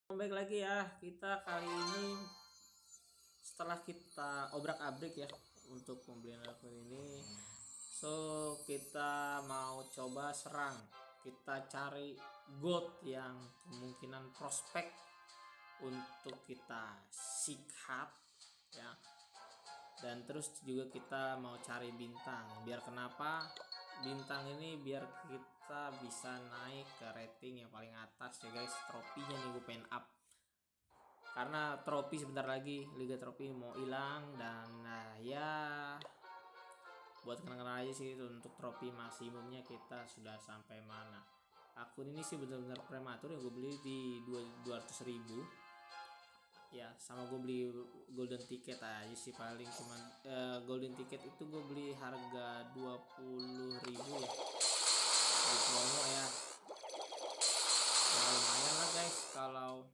Baik lagi ya, kita kali ini setelah kita obrak-abrik ya untuk pembelian akun ini, kita mau coba serang. Kita cari gold yang kemungkinan prospek untuk kita sikat ya. Dan terus juga kita mau cari bintang. Biar kenapa? Bintang ini biar kita bisa naik ke rating yang paling atas ya guys. Trofinya nih gue pengen up, karena trofi sebentar lagi Liga Trofi mau hilang. Dan ya buat kenang-kenang aja sih untuk trofi maksimumnya kita sudah sampai mana. Akun ini sih benar-benar prematur ya, gue beli di 200.000 ya, sama gue beli golden ticket aja sih paling. Cuman golden ticket itu gue beli harga 20.000 ya di promo ya. Nah, lumayan lah guys, kalau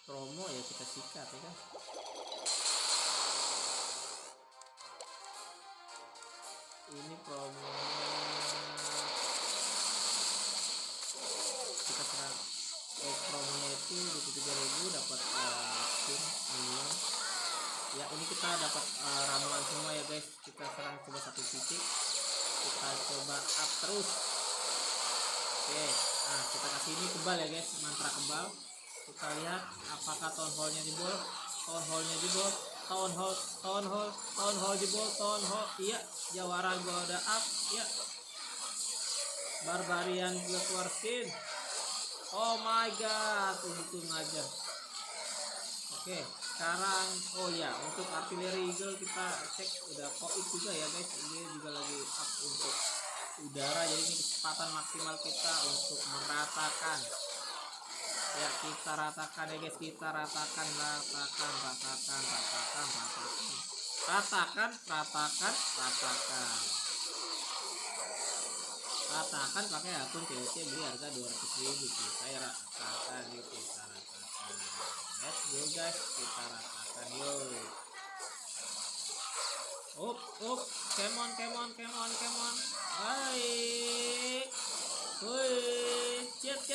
promo ya kita sikat ya kan. Ini promonya kita serang. Promonya itu 23.000 dapat skin minion ya. Ini kita dapat ramuan semua ya guys. Kita serang coba satu titik, kita coba up terus. Oke, nah kita kasih ini kebal ya guys, mantra kebal. Kita lihat apakah town hall-nya jebol. Town hall-nya jebol. Town hall jebol. Town hall, iya. Jawara gua udah up ya. Barbarian juga keluar skin. Oh my god, untung aja. Oke, sekarang oh ya, untuk artileri eagle kita cek udah koit juga ya guys. Ini juga lagi up untuk udara, jadi ini kecepatan maksimal kita untuk meratakan ya. Kita ratakan ya guys, kita ratakan pakai akun COC beli harga 200.000. Kita ya ratakan yuk, kita ratakan. Let's go guys, kita ratakan yuk. Come on. Baik. Woi, cet.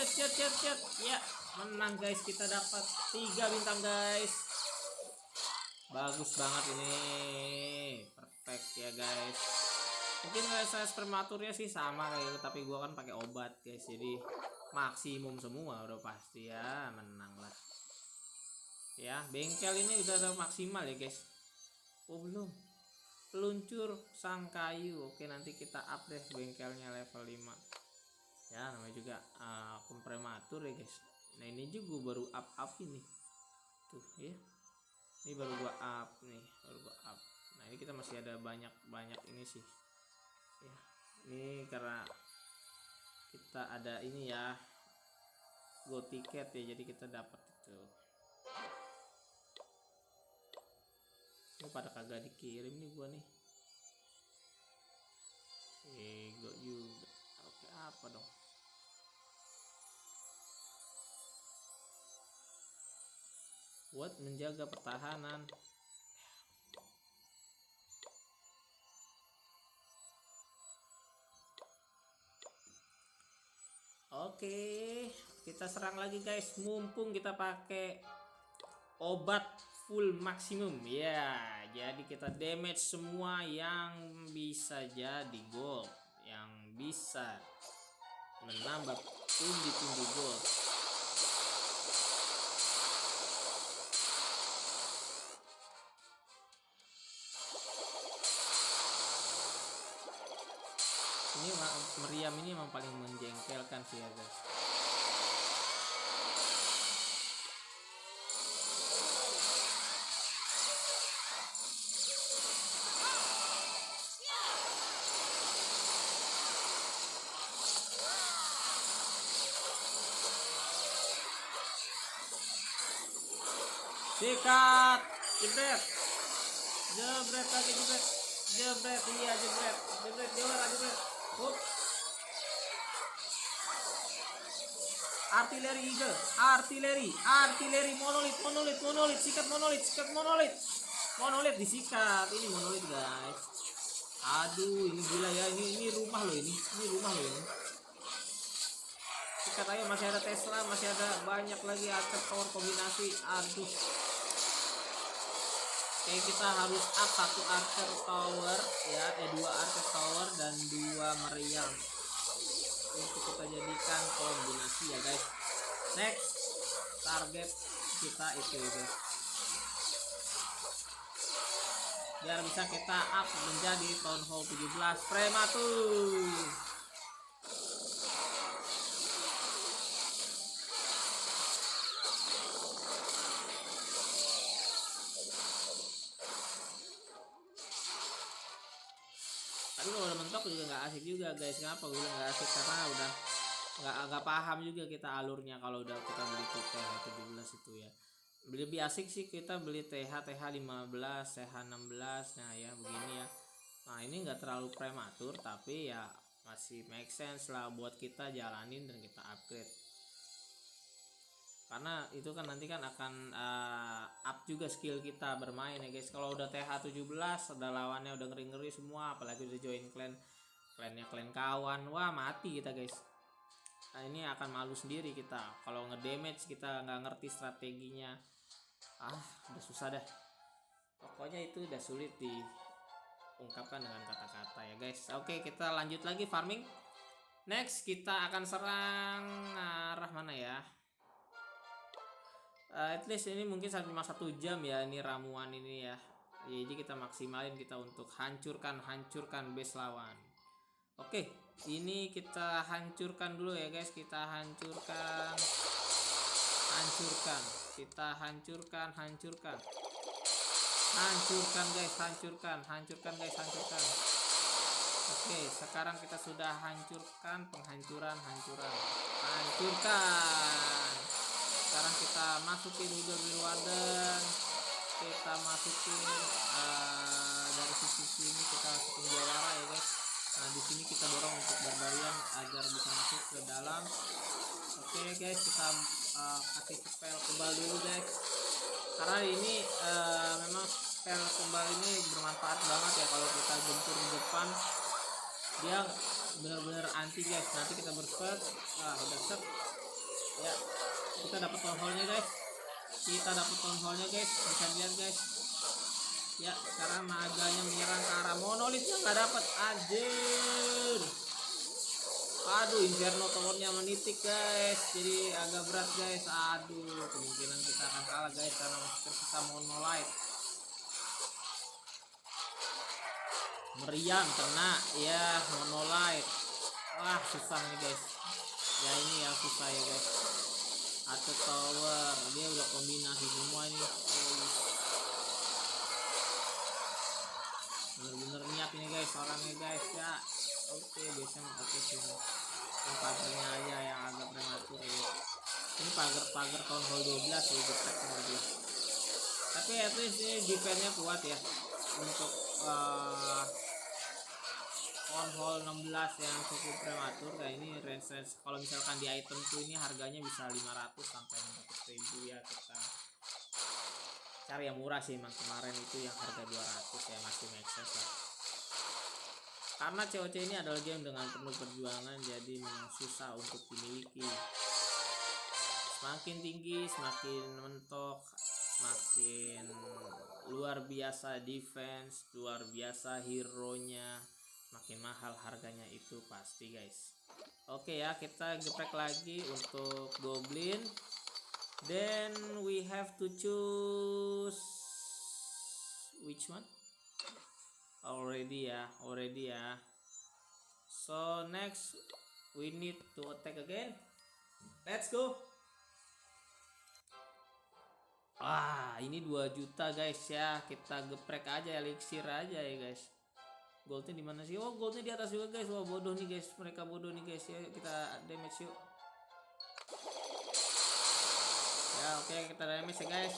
Ya, menang guys, kita dapat 3 bintang guys. Bagus banget ini. Perfect ya guys. Mungkin saya prematurnya sih sama kayak gitu, tapi gua kan pakai obat guys, jadi maksimum semua udah pasti ya, menang lah. Ya, bengkel ini udah maksimal ya guys. Oh belum. Peluncur sang kayu. Oke, nanti kita up deh bengkelnya level 5. Ya, namanya juga akun prematur ya guys. Nah, ini juga baru up ini. Tuh ya. Ini baru gua up nih, Nah, ini kita masih ada banyak ini sih. Ya, ini karena kita ada ini ya, go tiket ya, jadi kita dapat itu. Ini pada kagak dikirim nih gua nih. Go juga. Oke, apa dong? Buat menjaga pertahanan. Oke, kita serang lagi guys. Mumpung kita pakai obat full maksimum ya. Jadi kita damage semua yang bisa jadi gold, yang bisa menambah pundi-pundi gold. Ini meriam ini emang paling menjengkelkan sih ya guys. Sikat, jebret lagi, jebret, iya jebret, jebret. Artileri eagle, artileri monolit, sikat monolit disikat. Ini monolit guys. Aduh, ini gila ya, ini rumah loh ini. Kita set. Ayo, masih ada Tesla, masih ada banyak lagi archer power kombinasi. Aduh. Oke, kita harus up 1 archer tower ya, 2 archer tower dan 2 meriam untuk kita jadikan kombinasi ya guys. Next target kita itu ya guys, biar bisa kita up menjadi Town Hall 17 prematur. Tapi kalau udah mentok juga nggak asik juga guys. Kenapa gue bilang nggak asik? Karena udah nggak paham juga kita alurnya kalau udah kita beli TH 17 itu ya. Lebih asik sih kita beli TH 15, TH 16. Nah ya begini ya. Nah ini nggak terlalu prematur tapi ya masih make sense lah buat kita jalanin dan kita upgrade. Karena itu kan nanti kan akan up juga skill kita bermain ya guys. Kalau udah TH 17 ada lawannya udah ngeri-ngeri semua, apalagi udah join klannya klan kawan, wah mati kita guys. Nah ini akan malu sendiri kita kalau ngedamage kita nggak ngerti strateginya. Udah susah dah, pokoknya itu udah sulit diungkapkan dengan kata-kata ya guys. Oke, kita lanjut lagi farming. Next kita akan serang arah mana ya? At least ini mungkin cuma 1 jam ya ini ramuan ini ya. Jadi kita maksimalin kita untuk hancurkan base lawan. Oke, ini kita hancurkan dulu ya guys. Kita hancurkan. Kita hancurkan guys, hancurkan. Oke, sekarang kita sudah hancurkan, hancurkan. Sekarang kita masukin Warden, kita masukin dari sisi sini kita masukin jawara ya guys. Nah di sini kita dorong untuk barbarian agar bisa masuk ke dalam. Oke guys, kita kasih spell kebal dulu guys, karena ini memang spell kebal ini bermanfaat banget ya. Kalau kita gempur di depan dia benar-benar anti guys. Nanti kita berset, udah set ya, kita dapat town hall-nya guys. Bisa lihat guys ya. Sekarang naganya menyerang ke arah monolithnya, nggak dapat, anjir. Aduh, Inferno towernya menitik guys, jadi agak berat guys. Aduh, kemungkinan kita akan kalah guys karena masih tersisa monolith. Meriam kena ya, monolith. Wah susah nih guys ya, ini yang susah ya guys. Atau tower dia udah kombinasi semua ini. Bener-bener niat ini guys orangnya guys ya. Oke, biasanya oke sih. Yang pagernya aja yang agak prematur ya. Ini pagar Town Hall 12 ya, geprek sama dia. Tapi at least ini defense-nya kuat ya untuk Town Hall 16 yang cukup prematur. Kayak ini range kalau misalkan di item tuh ini harganya bisa 500 sampai 600.000 ya. Kita cari yang murah sih, emang kemarin itu yang harga 200 ya, masih make sense lah. Karena COC ini adalah game dengan penuh perjuangan, jadi memang susah untuk dimiliki. Semakin tinggi, semakin mentok, semakin luar biasa defense, luar biasa hero-nya, makin mahal harganya itu pasti guys. Oke ya, kita geprek lagi untuk goblin. Then we have to choose which one? Already ya. So next we need to attack again. Let's go. Ini 2 juta guys ya. Kita geprek aja, elixir aja ya guys. Goldnya di mana sih? Oh, goldnya di atas juga guys. Wah, bodoh nih guys. Mereka bodoh nih guys ya. Kita damage yuk. Ya, oke, kita damage ya guys.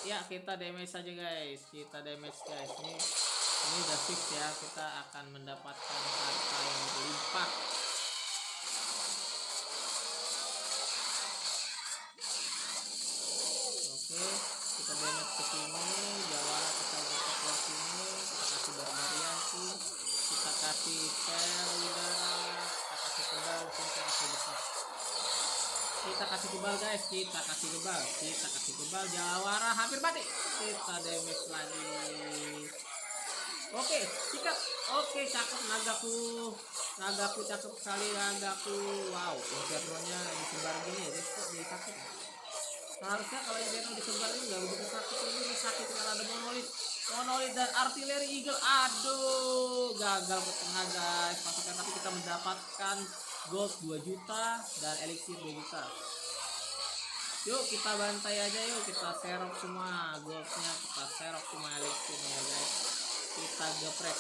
Ya, kita damage saja guys. Ini udah fix ya. Kita akan mendapatkan harta yang berlimpah. Oke, kita damage ke sini. Jawara kita geprek ke sini. Kita kasih barbarian sih. Kita kasih spell udara. Kita kasih pedal. Kita kasih Kita kasih kebal guys, kita kasih kebal, Jawara hampir mati. Kita damage lagi. Oke, sikat. Oke, cakep nagaku cakep sekali nagaku. Wow, inferno-nya disebar gini ya guys, kok jadi sakit. Seharusnya kalau inferno disebar ini nggak begitu sakit, ini sakit karena ada monolit dan artileri eagle. Aduh, gagal ke tengah guys pasukan, tapi kita mendapatkan gold 2 juta dan elixir 2 juta. Yuk kita bantai aja, yuk kita serok semua goldnya, kita serok semua elixirnya guys. Kita geprek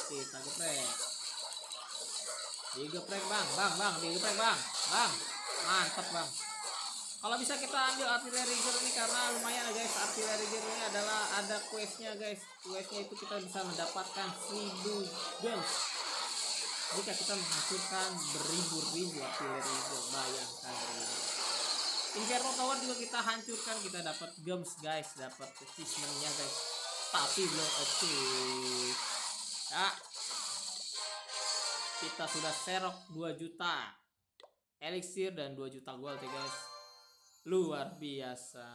digeprek bang, digeprek bang, mantap bang. Kalau bisa kita ambil artillery gear ini karena lumayan guys, artillery gear ini adalah ada questnya guys. Questnya itu kita bisa mendapatkan 1000 gems jika kita menghasilkan beribu-ribu artillery gear. Bayangkan Inferno Tower juga kita hancurkan, kita dapat gems guys, dapat achievementnya guys, tapi belum achieve ya. Kita sudah serok 2 juta elixir dan 2 juta gold ya guys, luar biasa.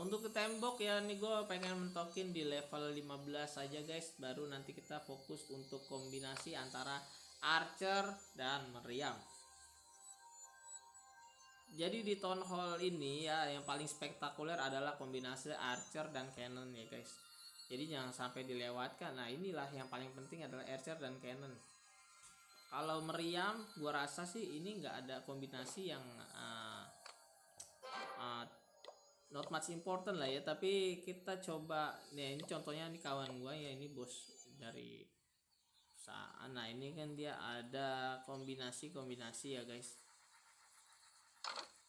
Untuk ke tembok ya, nih gue pengen mentokin di level 15 aja guys, baru nanti kita fokus untuk kombinasi antara archer dan meriam. Jadi di town hall ini ya yang paling spektakuler adalah kombinasi archer dan cannon ya guys, jadi jangan sampai dilewatkan. Nah inilah yang paling penting adalah archer dan cannon. Kalau meriam gua rasa sih ini nggak ada kombinasi yang not much important lah ya, tapi kita coba nih. Ini contohnya nih kawan gua ya, ini bos dari sana, ini kan dia ada kombinasi ya guys,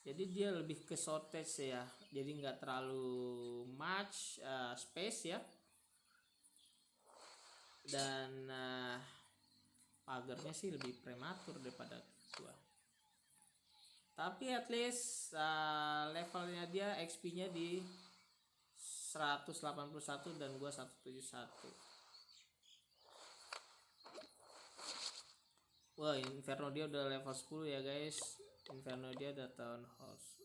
jadi dia lebih ke shortage ya, jadi nggak terlalu much space ya, dan pagernya sih lebih prematur daripada gua, tapi at least levelnya dia XP nya di 181 dan gua 171. Wah, Inferno dia udah level 10 ya guys. Inferno dia udah town house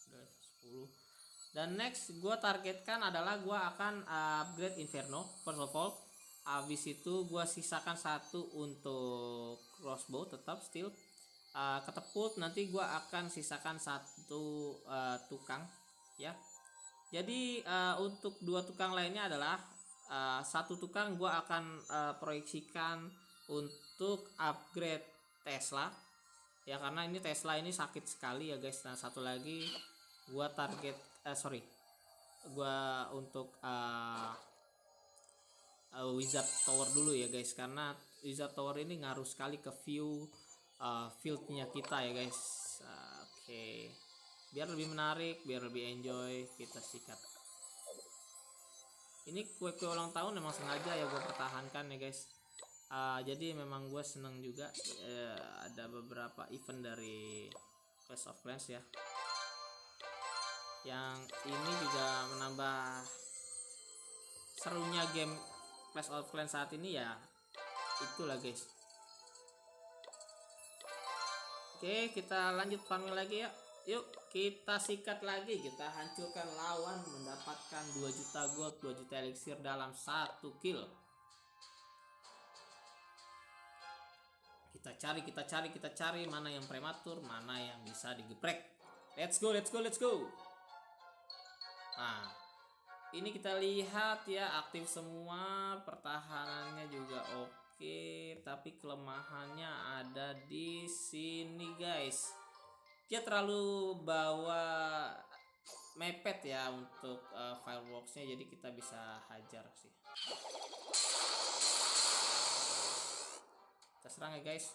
udah level 10. Dan next gue targetkan adalah gue akan upgrade Inferno first of all. Habis itu gue sisakan 1 untuk crossbow, tetap still keteput. Nanti gue akan sisakan 1 tukang ya. Jadi untuk 2 tukang lainnya adalah 1 tukang gue akan proyeksikan untuk upgrade Tesla ya, karena ini Tesla ini sakit sekali ya guys. Nah 1 lagi gua target gua untuk Wizard Tower dulu ya guys, karena Wizard Tower ini ngaruh sekali ke view fieldnya kita ya guys. Oke. Biar lebih menarik, biar lebih enjoy, kita sikat. Ini kue ulang tahun memang sengaja ya gue pertahankan ya guys. Jadi memang gue seneng juga ada beberapa event dari Clash of Clans ya, yang ini juga menambah serunya game Clash of Clans saat ini ya, itulah guys. Oke, kita lanjut farming lagi ya. Yuk kita sikat lagi, kita hancurkan lawan, mendapatkan 2 juta gold, 2 juta elixir dalam 1 kill. Kita cari mana yang prematur, mana yang bisa digeprek. Let's go. Nah, ini kita lihat ya, aktif semua, pertahanannya juga oke, tapi kelemahannya ada di sini guys. Dia terlalu bawa mepet ya untuk fireworksnya, jadi kita bisa hajar sih. Kita serang ya guys.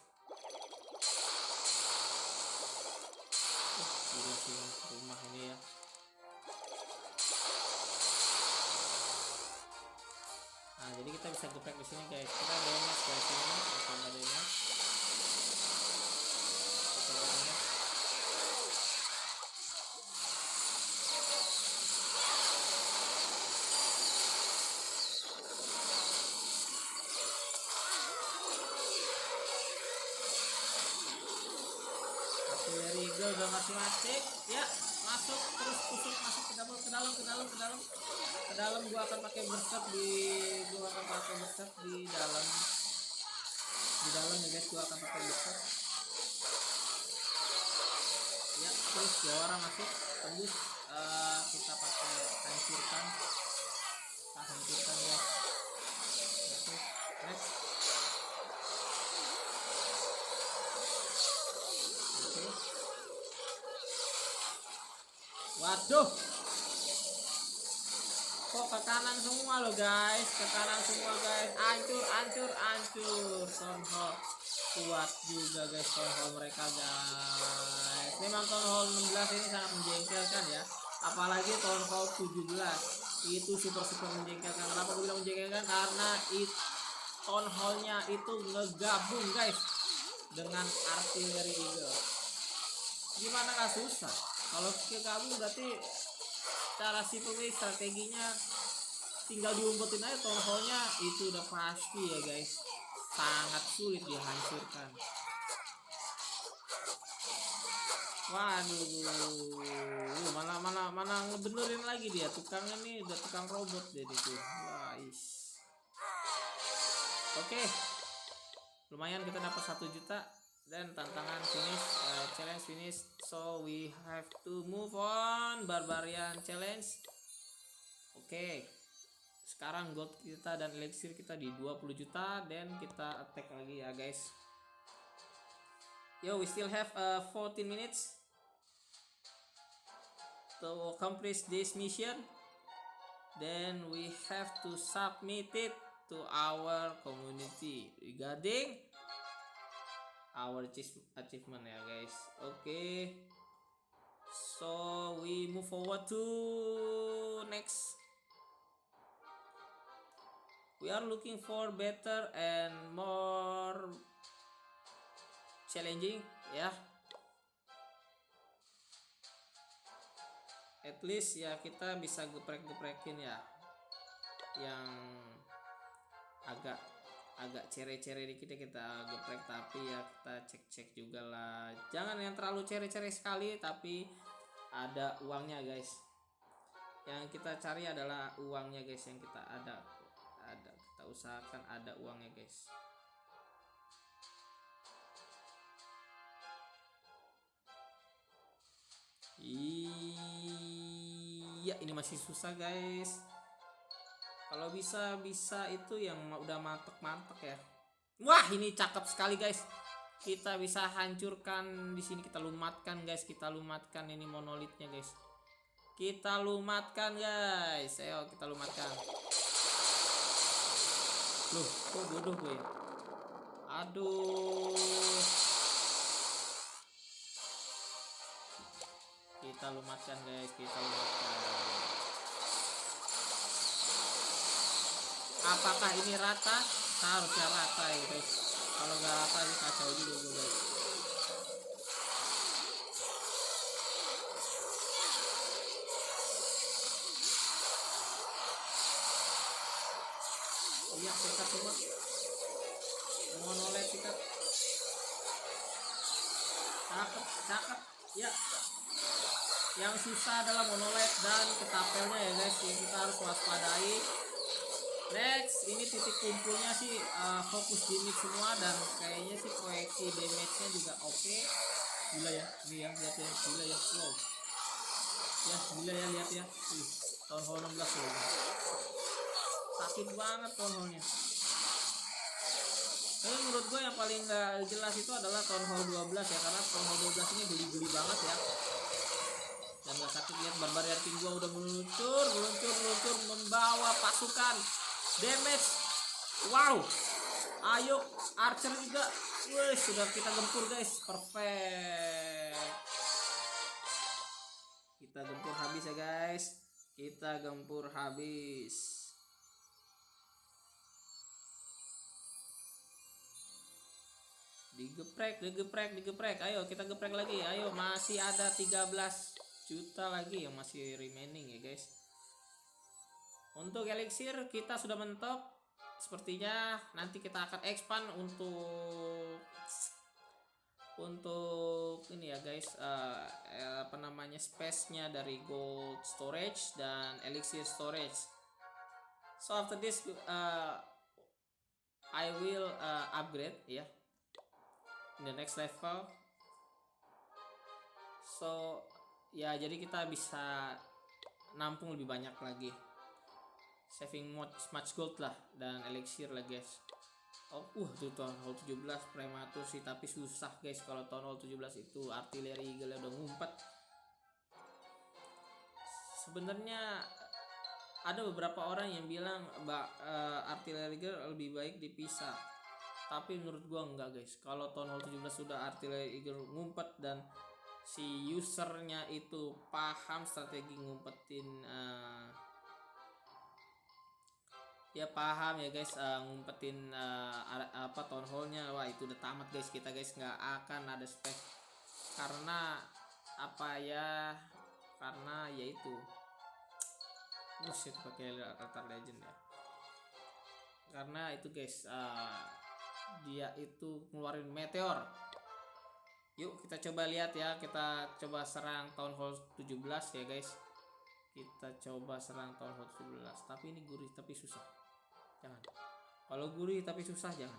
Gila sih rumah ini ya. Nah jadi kita bisa geprek di sini guys. Kita damage dari sini, kita damage. Dia udah masih mati ya, masuk terus tusuk, masuk ke dalam, ke dalam, ke dalam, ke dalam, ke dalam. Gua akan pakai berserk di dalam, ya guys. Gua akan pakai berserk ya. Terus Jawara masuk tembus, kita pakai hancurkan, guys. Oke, next. Oke. Waduh, kok ke kanan semua lo guys, ke kanan semua guys. Hancur. Town Hall kuat juga guys, Town Hall mereka guys. Memang Town Hall 16 ini sangat menjengkelkan ya, apalagi Town Hall 17 itu super menjengkelkan. Kenapa gue bilang menjengkelkan? Karena Town Hall-nya itu ngegabung guys dengan artileri Eagle. Gimana gak susah? Kalau kegabung berarti cara simple strateginya tinggal diumpetin aja. Town Hall-nya itu udah pasti ya guys, sangat sulit dihancurkan. Waduh, mana ngebenerin lagi dia. Tukangnya nih udah tukang robot deh itu. Wah, Oke. Lumayan kita dapat 1 juta dan tantangan finish, challenge finish. So we have to move on. Barbarian challenge. Oke. Sekarang gold kita dan elixir kita di 20 juta dan kita attack lagi ya guys. Yo, we still have 14 minutes to accomplish this mission. Then we have to submit it to our community regarding our achievement ya guys. Oke. So we move forward to next. We are looking for better and more challenging ya. At least ya kita bisa geprek-geprekin ya, yang agak cere-cere dikit ya kita geprek, tapi ya kita cek juga lah. Jangan yang terlalu cere-cere sekali, tapi ada uangnya guys. Yang kita cari adalah uangnya guys, yang kita ada kita usahakan ada uangnya guys. Iya, ini masih susah guys. Kalau bisa itu yang udah mantep ya. Wah, ini cakep sekali guys. Kita bisa hancurkan di sini, kita lumatkan guys. Kita lumatkan ini monolitnya guys. Kita lumatkan guys. Ayo kita lumatkan. Loh, kok bodoh gue ya? Aduh. Kita lumatkan guys, kita lumatkan. Apakah ini rata? Harusnya rata ya guys. Kalau nggak rata ini kacau juga guys. Iya, sikat semua. Monolet sikat. Cakep. Ya. Yang susah adalah monolet dan ketapelnya ya guys, yang kita harus waspadai. Next, ini titik kumpulnya sih fokus gimmick semua, dan kayaknya sih proyeksi damage-nya juga oke. Gila ya, ini ya, lihat ya, gila ya, wow. Ya, gila ya, lihat ya. Town Hall 16 loh. Sakit banget Town Hall-nya. Tapi menurut gue yang paling gak jelas itu adalah Town Hall 12 ya, karena Town Hall 12 ini geli-geli banget ya. Dan gak sakit, lihat Barbarian King gua udah meluncur membawa pasukan damage. Wow, ayo Archer juga. Wih, sudah kita gempur guys, perfect. Kita gempur habis ya guys, kita gempur habis. Digeprek. Ayo kita geprek lagi. Ayo, masih ada 13 juta lagi yang masih remaining ya guys. Untuk elixir kita sudah mentok. Sepertinya nanti kita akan expand untuk ini ya ya guys, apa namanya, space-nya dari gold storage dan elixir storage. So after this I will upgrade ya in the next level. So ya, jadi kita bisa nampung lebih banyak lagi, saving much gold lah dan elixir lah guys. Tuh Town Hall 17 prematur sih, tapi susah guys kalau Town Hall 17 itu artileri eagle udah ngumpet. Sebenarnya ada beberapa orang yang bilang artileri eagle lebih baik dipisah, tapi menurut gua enggak guys. Kalau Town Hall 17 sudah artileri eagle ngumpet dan si usernya itu paham strategi ngumpetin, ya paham ya guys, ngumpetin apa town hall-nya, wah itu udah tamat guys kita guys, nggak akan ada spek. Karena apa ya, karena yaitu buset pakai altar legend ya, karena itu guys, dia itu ngeluarin meteor. Yuk kita coba lihat ya, kita coba serang Town Hall 17 ya guys. Kita coba serang Town Hall 17, tapi ini gurih tapi susah. Jangan. Kalau gurih tapi susah jangan.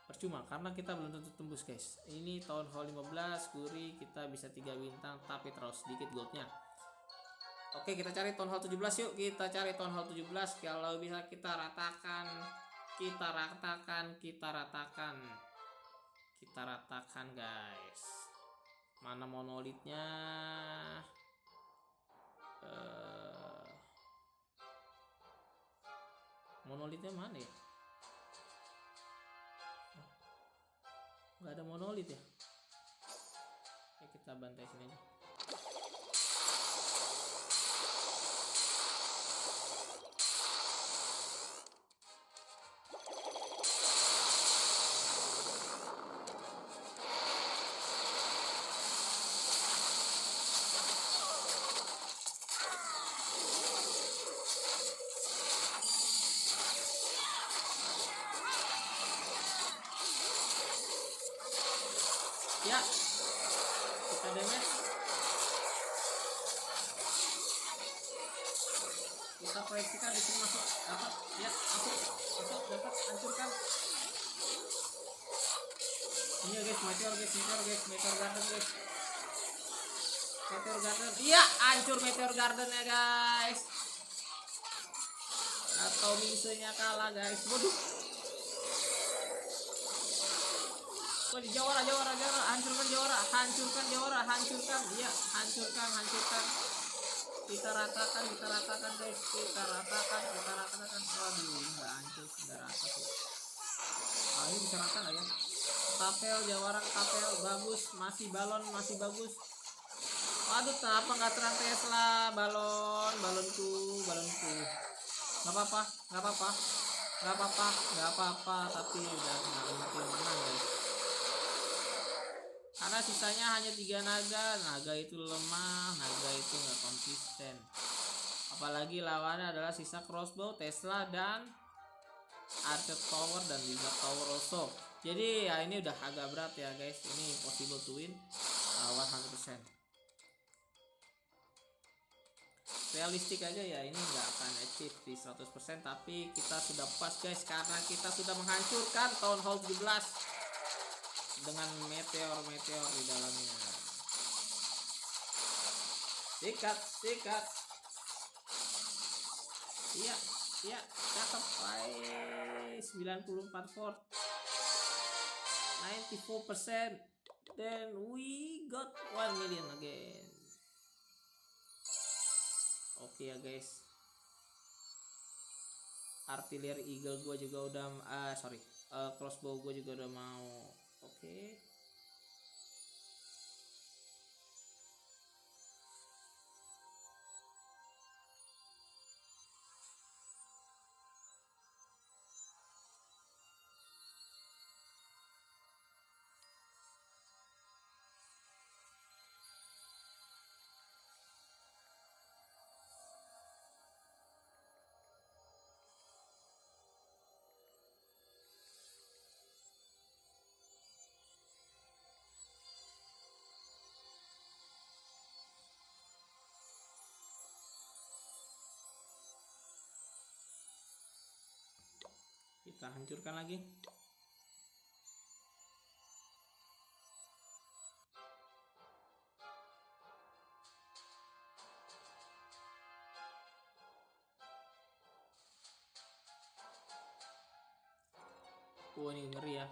Percuma karena kita belum tentu tembus guys. Ini Town Hall 15 gurih, kita bisa 3 bintang tapi terlalu sedikit goldnya. Oke, kita cari Town Hall 17 yuk. Kita cari Town Hall 17. Kalau bisa kita ratakan. Kita ratakan guys. Mana monolitnya? Monolitnya mana ya? Nggak ada monolit ya? Oke, kita bantai sini aja. Ya, kita damage, kita proyeksikan di sini masuk, dapat ya, masuk dapat, hancurkan ini ya guys, meteor garden guys, meteor garden, iya hancur meteor garden ya guys, atau misinya kalah guys. Waduh, di Jawara, hancurkan Jawara, iya hancurkan, kita ratakan guys, kita ratakan, waduh nggak hancur, nggak rata tuh. Ini bisa rata nggak ya? Ketapel, Jawara ketapel, bagus, masih balon, masih bagus. Waduh, kenapa nggak terang Tesla, balonku, nggak apa-apa, tapi udah nggak mungkin menang guys. Karena sisanya hanya 3 naga itu lemah, naga itu nggak konsisten. Apalagi lawannya adalah sisa crossbow, Tesla, dan Archer Tower dan Wizard Tower also. Jadi ya ini udah agak berat ya guys, ini possible to win 100%. Realistik aja ya, ini nggak akan achieve di 100%, tapi kita sudah pas guys karena kita sudah menghancurkan Town Hall 17 dengan meteor di dalamnya. Sikat. Iya, cakep. 94 fort, 94%. Then we got 1 million again. Oke ya guys. Artillery eagle gua juga udah crossbow gua juga udah mau. Oke. kita hancurkan lagi. Ini ngeri ya.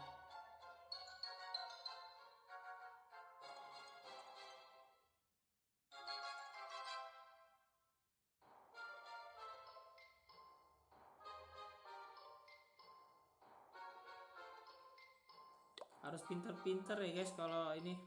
Harus pinter-pinter ya guys kalau ini.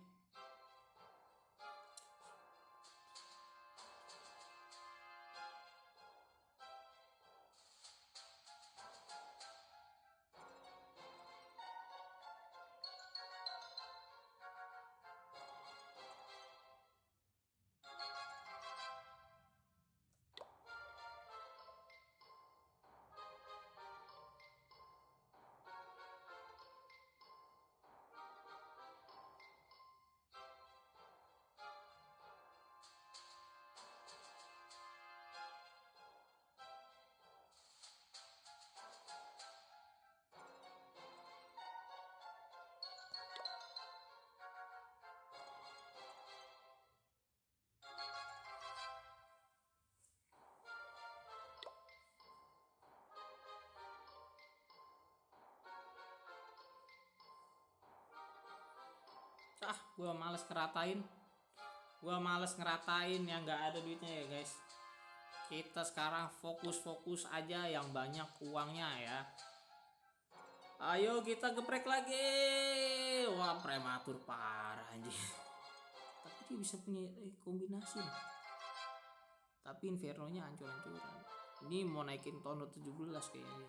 Gua males ngeratain yang nggak ada duitnya ya guys. Kita sekarang fokus aja yang banyak uangnya ya. Ayo kita geprek lagi. Wah, prematur parah anjir. Tapi dia bisa punya kombinasi. Tapi Inferno-nya hancur-hancuran. Ini mau naikin tono 17 kayaknya.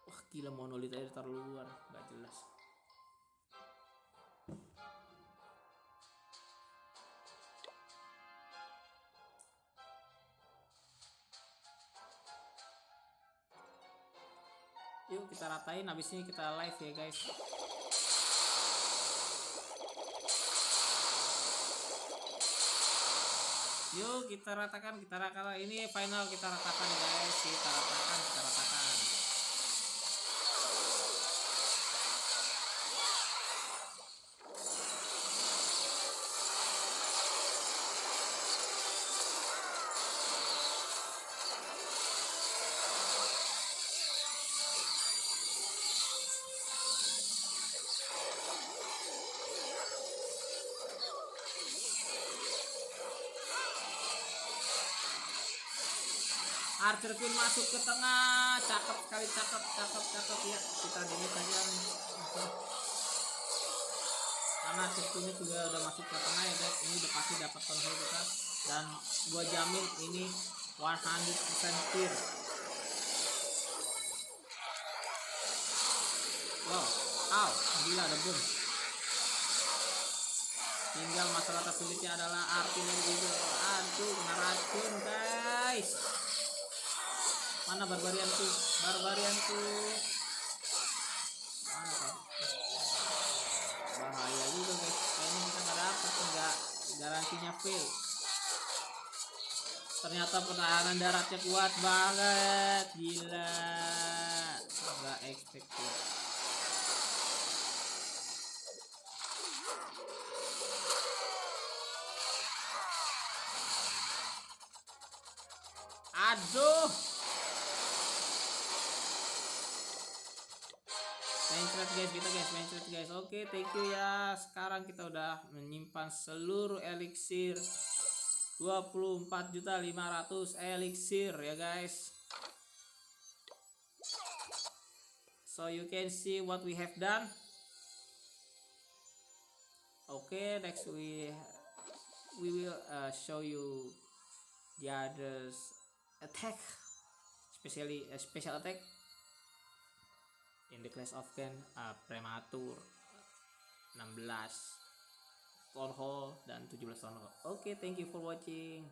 Wah, gila, monolit aja taruh luar, nggak jelas. Yuk kita ratain, habis ini kita live ya guys. Yuk kita ratakan. Ini final kita ratakan guys. Kita ratakan. Archer Queen masuk ke tengah, cakep sekali, cakep ya. Kita delete aja nih. Karena Archer Queen juga udah masuk ke tengah ya guys. Ini udah pasti dapat konsol kita, dan gua jamin ini 100% clear. Wow, gila ada boom. Tinggal masalah tersulitnya adalah artileri juga. Aduh, kena racun guys. Mana barbarianku? Mana? Bahaya juga guys. Kayaknya kita nggak dapat, nggak garansinya fail. Ternyata pertahanan daratnya kuat banget, gila. Nggak expected. Aduh. Mencret guys. Oke, thank you ya. Sekarang kita udah menyimpan seluruh elixir 24.500 elixir ya guys. So you can see what we have done. Okay, next we will show you the others attack, especially special attack in the Clash of Clans, prematur 16 Town Hall dan 17 Town Hall. Oke, thank you for watching.